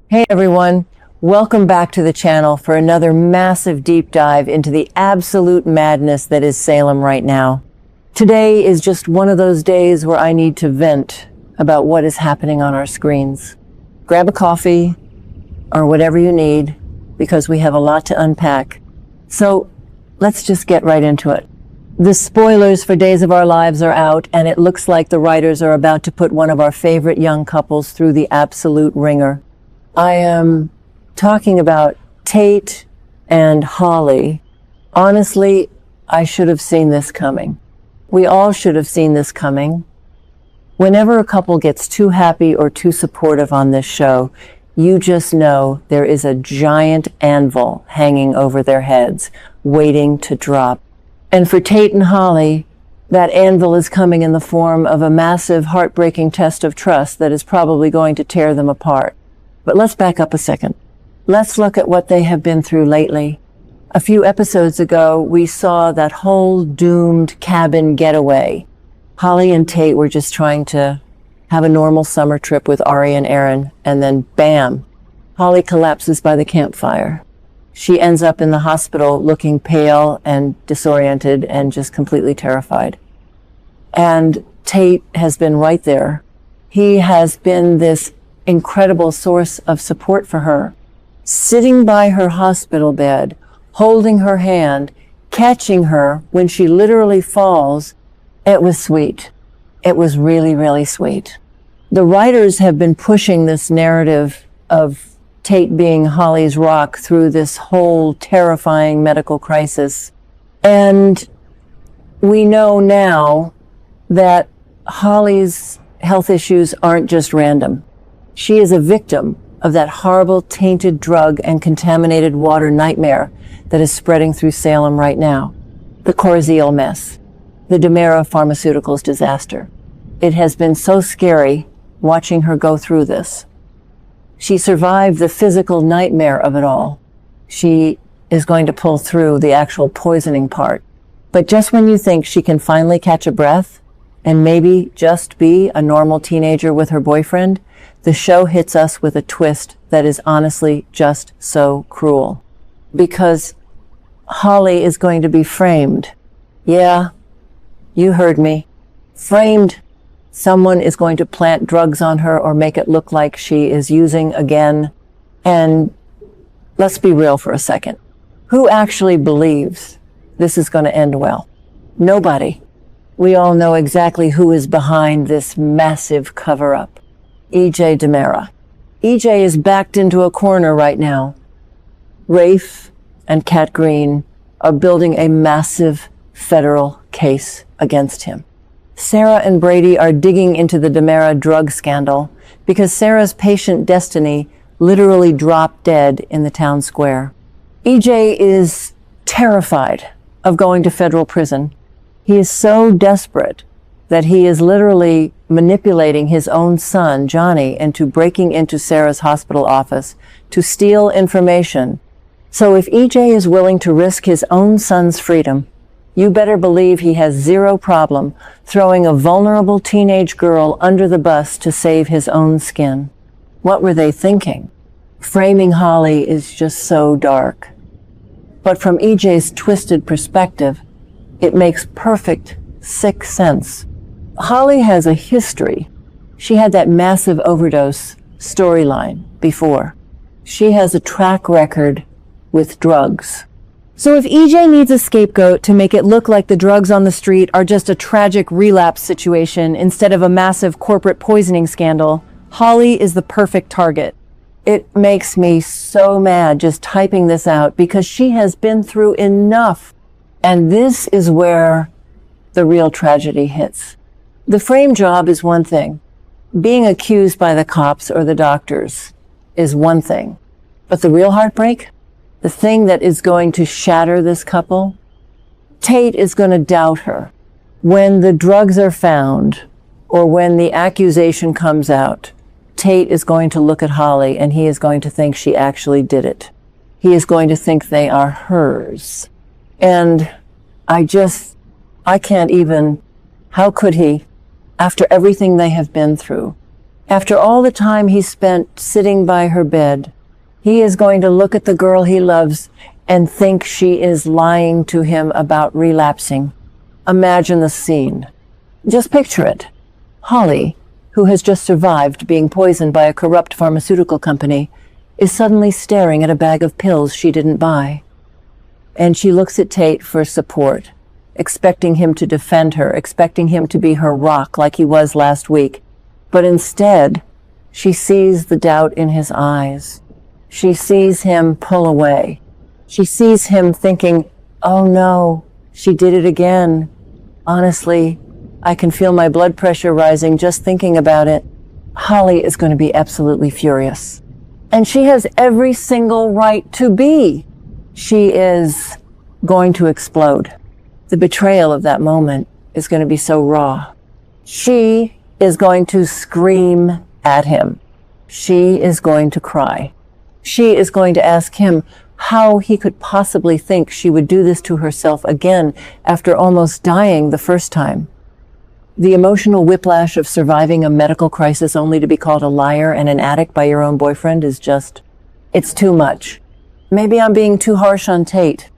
Hey everyone, welcome back to the channel for another massive deep dive into the absolute madness that is Salem right now. Today is just one of those days where I need to vent about what is happening on our screens. Grab a coffee or whatever you need because we have a lot to unpack. So let's just get right into it. The spoilers for Days of Our Lives are out, and it looks like the writers are about to put one of our favorite young couples through the absolute ringer. I am talking about Tate and Holly. Honestly, I should have seen this coming. We all should have seen this coming. Whenever a couple gets too happy or too supportive on this show, you just know there is a giant anvil hanging over their heads, waiting to drop. And for Tate and Holly, that anvil is coming in the form of a massive, heartbreaking test of trust that is probably going to tear them apart. But let's back up a second. Let's look at what they have been through lately. A few episodes ago, we saw that whole doomed cabin getaway. Holly and Tate were just trying to have a normal summer trip with Ari and Aaron, and then bam, Holly collapses by the campfire. She ends up in the hospital looking pale and disoriented and just completely terrified. And Tate has been right there. He has been this incredible source of support for her, sitting by her hospital bed, holding her hand, catching her when she literally falls. It was sweet. It was really, really sweet. The writers have been pushing this narrative of Tate being Holly's rock through this whole terrifying medical crisis. And we know now that Holly's health issues aren't just random. She is a victim of that horrible tainted drug and contaminated water nightmare that is spreading through Salem right now. The Corziel mess, the DiMera Pharmaceuticals disaster. It has been so scary watching her go through this. She survived the physical nightmare of it all. She is going to pull through the actual poisoning part. But just when you think she can finally catch a breath and maybe just be a normal teenager with her boyfriend, the show hits us with a twist that is honestly just so cruel. Because Holly is going to be framed. Yeah, you heard me. Framed. Someone is going to plant drugs on her or make it look like she is using again. And let's be real for a second. Who actually believes this is going to end well? Nobody. We all know exactly who is behind this massive cover-up. EJ DiMera. EJ is backed into a corner right now. Rafe and Cat Greene are building a massive federal case against him. Sarah and Brady are digging into the DiMera drug scandal because Sarah's patient Destiny literally dropped dead in the town square. EJ is terrified of going to federal prison. He is so desperate that he is literally manipulating his own son, Johnny, into breaking into Sarah's hospital office to steal information. So if EJ is willing to risk his own son's freedom, you better believe he has zero problem throwing a vulnerable teenage girl under the bus to save his own skin. What were they thinking? Framing Holly is just so dark. But from EJ's twisted perspective, it makes perfect, sick sense. Holly has a history. She had that massive overdose storyline before. She has a track record with drugs. So if EJ needs a scapegoat to make it look like the drugs on the street are just a tragic relapse situation instead of a massive corporate poisoning scandal, Holly is the perfect target. It makes me so mad just typing this out because she has been through enough. And this is where the real tragedy hits. The frame job is one thing. Being accused by the cops or the doctors is one thing. But the real heartbreak? The thing that is going to shatter this couple? Tate is going to doubt her. When the drugs are found, or when the accusation comes out, Tate is going to look at Holly and he is going to think she actually did it. He is going to think they are hers. And I can't even, how could he, after everything they have been through, After all the time he spent sitting by her bed, he is going to look at the girl he loves and think she is lying to him about relapsing. Imagine the scene. Just picture it. Holly, who has just survived being poisoned by a corrupt pharmaceutical company, is suddenly staring at a bag of pills she didn't buy. And she looks at Tate for support, expecting him to defend her, expecting him to be her rock like he was last week. But instead, she sees the doubt in his eyes. She sees him pull away. She sees him thinking, oh no, she did it again. Honestly, I can feel my blood pressure rising just thinking about it. Holly is going to be absolutely furious. And she has every single right to be. She is going to explode. The betrayal of that moment is going to be so raw. She is going to scream at him. She is going to cry. She is going to ask him how he could possibly think she would do this to herself again after almost dying the first time. The emotional whiplash of surviving a medical crisis only to be called a liar and an addict by your own boyfriend is just, it's too much. Maybe I'm being too harsh on Tate.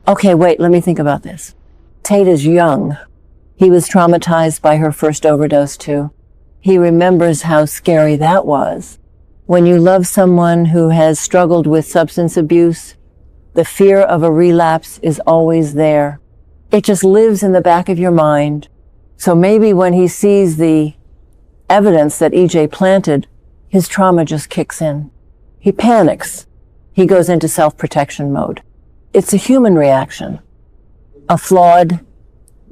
Okay, wait, let me think about this. Tate is young. He was traumatized by her first overdose too. He remembers how scary that was. When you love someone who has struggled with substance abuse, the fear of a relapse is always there. It just lives in the back of your mind. So maybe when he sees the evidence that EJ planted, his trauma just kicks in. He panics. He goes into self-protection mode. It's a human reaction. A flawed,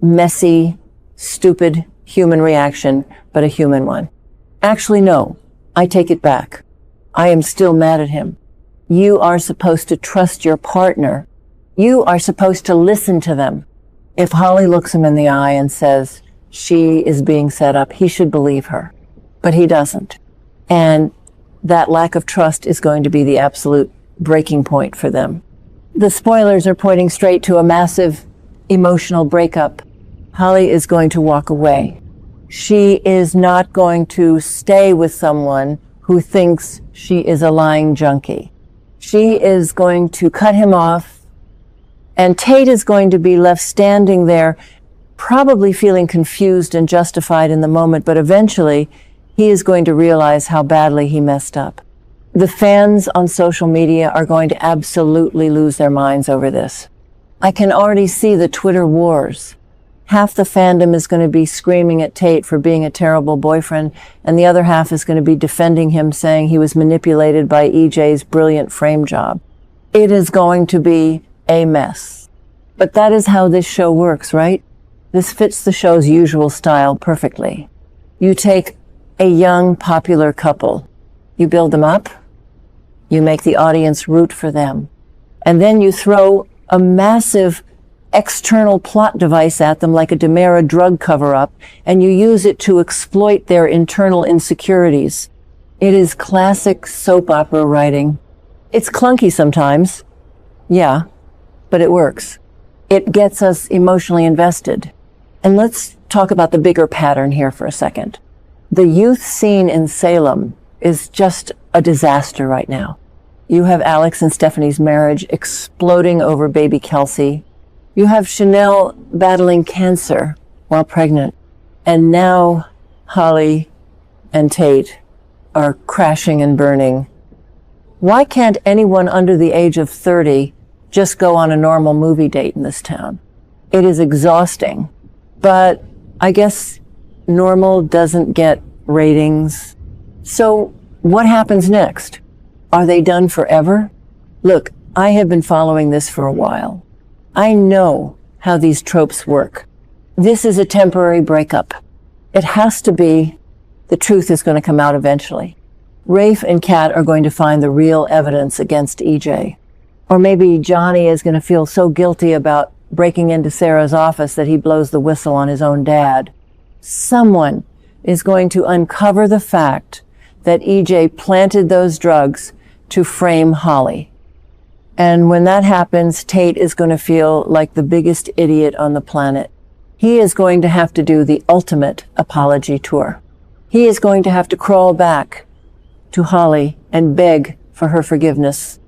messy, stupid human reaction, but a human one. Actually, no. I take it back. I am still mad at him. You are supposed to trust your partner. You are supposed to listen to them. If Holly looks him in the eye and says she is being set up, he should believe her. But he doesn't. And that lack of trust is going to be the absolute breaking point for them. The spoilers are pointing straight to a massive emotional breakup. Holly is going to walk away. She is not going to stay with someone who thinks she is a lying junkie. She is going to cut him off, and Tate is going to be left standing there, probably feeling confused and justified in the moment, but eventually he is going to realize how badly he messed up. The fans on social media are going to absolutely lose their minds over this. I can already see the Twitter wars. Half the fandom is going to be screaming at Tate for being a terrible boyfriend, and the other half is going to be defending him, saying he was manipulated by EJ's brilliant frame job. It is going to be a mess. But that is how this show works, right? This fits the show's usual style perfectly. You take a young, popular couple, you build them up, you make the audience root for them, and then you throw a massive external plot device at them like a DiMera drug cover-up, and you use it to exploit their internal insecurities. It is classic soap opera writing. It's clunky sometimes, yeah, but it works. It gets us emotionally invested. And let's talk about the bigger pattern here for a second. The youth scene in Salem is just a disaster right now. You have Alex and Stephanie's marriage exploding over baby Kelsey. You have Chanel battling cancer while pregnant. And now Holly and Tate are crashing and burning. Why can't anyone under the age of 30 just go on a normal movie date in this town? It is exhausting. But I guess normal doesn't get ratings. So what happens next? Are they done forever? Look, I have been following this for a while. I know how these tropes work. This is a temporary breakup. It has to be. The truth is going to come out eventually. Rafe and Cat are going to find the real evidence against EJ. Or maybe Johnny is going to feel so guilty about breaking into Sarah's office that he blows the whistle on his own dad. Someone is going to uncover the fact that EJ planted those drugs to frame Holly. And when that happens, Tate is going to feel like the biggest idiot on the planet. He is going to have to do the ultimate apology tour. He is going to have to crawl back to Holly and beg for her forgiveness.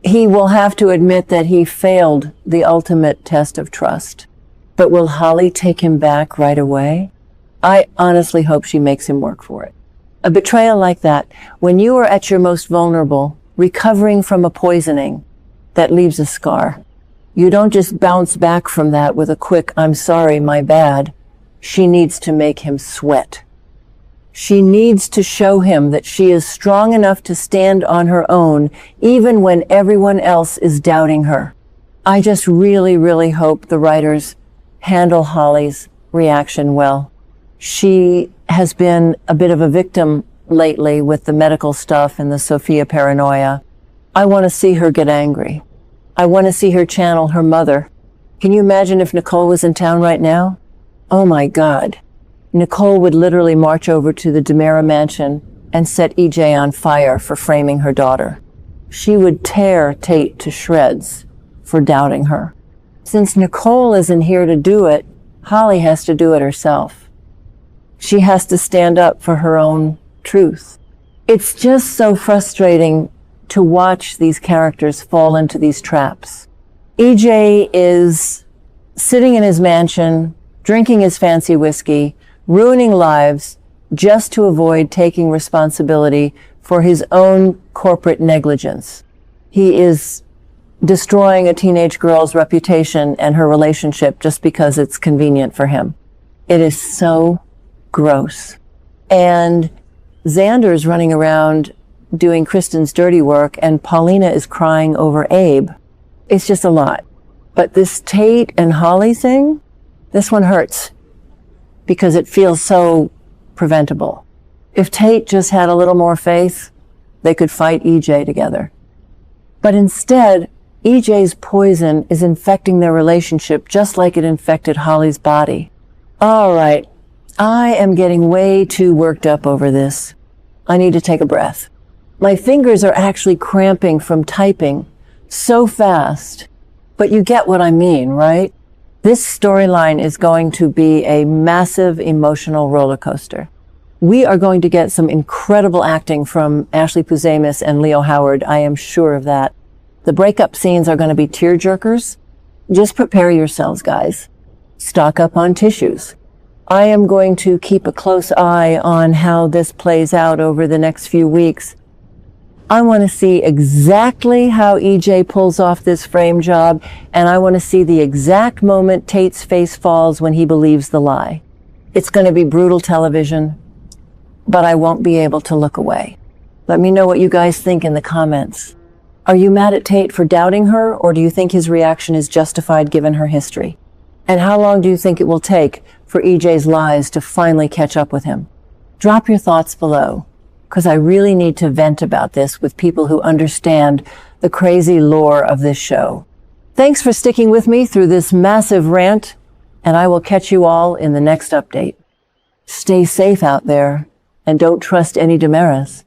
He will have to admit that he failed the ultimate test of trust. But will Holly take him back right away? I honestly hope she makes him work for it. A betrayal like that, when you are at your most vulnerable, recovering from a poisoning, that leaves a scar. You don't just bounce back from that with a quick, "I'm sorry, my bad." She needs to make him sweat. She needs to show him that she is strong enough to stand on her own, even when everyone else is doubting her. I just really, really hope the writers handle Holly's reaction well. She has been a bit of a victim lately with the medical stuff and the Sophia paranoia. I want to see her get angry. I want to see her channel her mother. Can you imagine if Nicole was in town right now? Oh my God. Nicole would literally march over to the DiMera mansion and set EJ on fire for framing her daughter. She would tear Tate to shreds for doubting her. Since Nicole isn't here to do it, Holly has to do it herself. She has to stand up for her own truth. It's just so frustrating to watch these characters fall into these traps. EJ is sitting in his mansion, drinking his fancy whiskey, ruining lives just to avoid taking responsibility for his own corporate negligence. He is destroying a teenage girl's reputation and her relationship just because it's convenient for him. It is so gross. And Xander's running around doing Kristen's dirty work, and Paulina is crying over Abe. It's just a lot. But this Tate and Holly thing, this one hurts because it feels so preventable. If Tate just had a little more faith, they could fight EJ together. But instead, EJ's poison is infecting their relationship just like it infected Holly's body. All right, I am getting way too worked up over this. I need to take a breath. My fingers are actually cramping from typing so fast, but you get what I mean, right? This storyline is going to be a massive emotional roller coaster. We are going to get some incredible acting from Ashley Puzemis and Leo Howard. I am sure of that. The breakup scenes are going to be tearjerkers. Just prepare yourselves, guys. Stock up on tissues. I am going to keep a close eye on how this plays out over the next few weeks. I want to see exactly how EJ pulls off this frame job, and I want to see the exact moment Tate's face falls when he believes the lie. It's going to be brutal television, but I won't be able to look away. Let me know what you guys think in the comments. Are you mad at Tate for doubting her, or do you think his reaction is justified given her history? And how long do you think it will take for EJ's lies to finally catch up with him? Drop your thoughts below, because I really need to vent about this with people who understand the crazy lore of this show. Thanks for sticking with me through this massive rant, and I will catch you all in the next update. Stay safe out there, and don't trust any DiMeras.